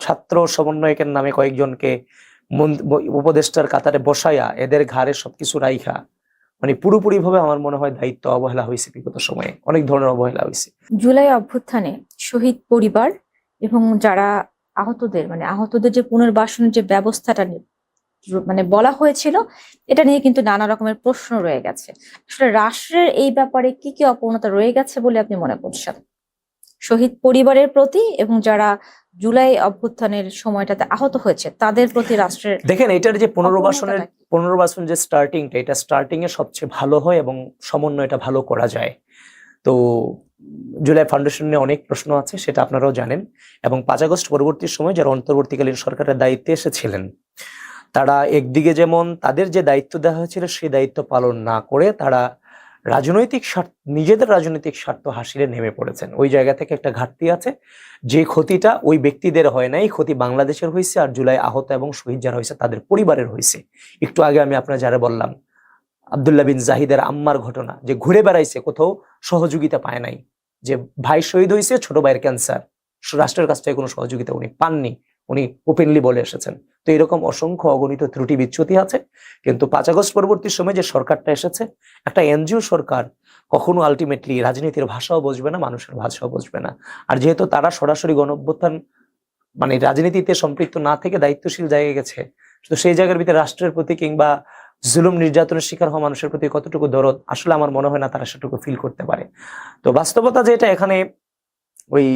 ছাত্র সমন্বয়কের নামে কয়েকজনকে উপদেষ্টার কাতারে বসাইয়া এদের ঘাড়ে সবকিছু রাইখা পুরোপুরি ভাবে আমার মনে হয় দায়িত্ব অবহেলা হয়েছে। বিগত সময়ে অনেক ধরনের অবহেলা হয়েছে। জুলাই অভ্যুত্থানে শহীদ পরিবার এবং যারা আহতদের যে পুনর্বাসনের যে ব্যবস্থাটা বলা হয়েছিল, এটা নিয়ে কিন্তু নানা রকমের প্রশ্ন রয়ে গেছে। আসলে রাষ্ট্রের এই ব্যাপারে কি কি অপূর্ণতা রয়ে গেছে বলে আপনি মনে করছেন শহীদ পরিবারের প্রতি এবং যারা জুলাই অভ্যুত্থানের সময়টাতে আহত হয়েছে তাদের প্রতি রাষ্ট্রের? দেখেন, এটার যে পুনর্বাসন যে স্টার্টিংটা, এটা স্টার্টিং এ সবচেয়ে ভালো হয় এবং সমন্বয়টা ভালো করা যায়। তো জুলাই ফাউন্ডেশন নিয়ে অনেক প্রশ্ন আছে, সেটা আপনারাও জানেন। এবং 5 আগস্ট পরবর্তী সময় যারা অন্তর্বর্তীকালীন সরকারের দায়িত্বে এসেছিলেন, তারা একদিকে যেমন তাদের যে দায়িত্ব দেওয়া হয়েছিল সেই দায়িত্ব পালন না করে তারা নিজেদের রাজনৈতিক স্বার্থ হাসিলে নেমে পড়েছেন। ওই জায়গা থেকে একটা ঘাটতি আছে। যে ক্ষতিটা ওই ব্যক্তিদের হয় নাই, ক্ষতি বাংলাদেশের হয়েছে, আর জুলাই আহত এবং শহীদ যারা হয়েছে তাদের পরিবারের হয়েছে। একটু আগে আমি আপনার যারা বললাম, আব্দুল্লাহ বিন জাহিদের আম্মার ঘটনা, যে ঘুরে বেড়াইছে, কোথাও সহযোগিতা পায় নাই, যে ভাই শহীদ হয়েছে, ছোট ভাইয়ের ক্যান্সার, রাষ্ট্রের কাছ থেকে কোনো সহযোগিতা উনি পাননি, উনি ওপেনলি বলে এসেছেন। তো এরকম অসংখ্য অগণিত ত্রুটি বিচ্যুতি আছে। কিন্তু 5 আগস্ট পরবর্তী সময় যে সরকারটা এসেছে, একটা এনজিও সরকার, কখনো আলটিমেটলি রাজনীতির ভাষাও বুঝবে না, মানুষের ভাষাও বুঝবে না। আর যেহেতু তারা সরাসরি গণঅভ্যুত্থান রাজনীতিতে সম্পৃক্ত না থেকে দায়িত্বশীল জায়গায় গেছে, তো সেই জায়গার ভিতরে রাষ্ট্রের প্রতি কিংবা জুলুম নির্যাতনের শিকার হওয়া মানুষের প্রতি কতটুকু দরদ, আসলে আমার মনে হয় না তারা সেটুকু ফিল করতে পারে। তো বাস্তবতা যেটা, এখানে ওই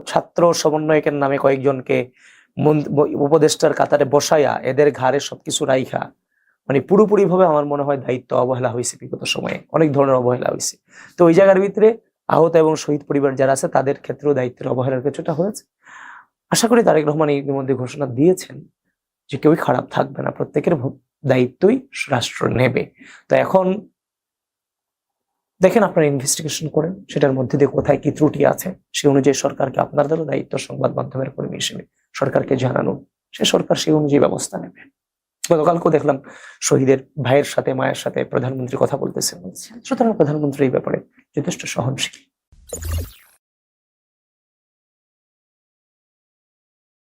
ছাত্র সমন্বয়কের নামে কয়েকজনকে উপদেষ্টার কাতারে বসাইয়া এদের ঘাড়ে সবকিছু রাইখা পুরোপুরি ভাবে আমার মনে হয় দায়িত্ব অবহেলা হয়েছে। বিগত সময়ে অনেক ধরনের অবহেলা হয়েছে। তো ওই জায়গার ভিতরে আহত এবং শহীদ পরিবার যারা আছে তাদের ক্ষেত্রেও দায়িত্বের অবহেলার কিছুটা হয়েছে। আশা করি তারেক রহমান ইতিমধ্যে ঘোষণা দিয়েছেন যে কেউই খারাপ থাকবে না, প্রত্যেকের দায়িত্বই রাষ্ট্র নেবে। তো এখন দেখেন, আপনারা ইনভেস্টিগেশন করেন, সেটার মধ্যে দিয়ে কোথায় কি ত্রুটি আছে, সে অনুযায়ী সরকারকে, আপনাদেরও দায়িত্ব সংবাদ মাধ্যমের কর্মী হিসেবে সরকারকে জানানো, সে সরকার সেই অনুযায়ী ব্যবস্থা নেবে। গতকালকেও দেখলাম শহীদের ভাইয়ের সাথে মায়ের সাথে প্রধানমন্ত্রী কথা বলতেছেন, সুতরাং প্রধানমন্ত্রী এই ব্যাপারে যথেষ্ট সহনশীল।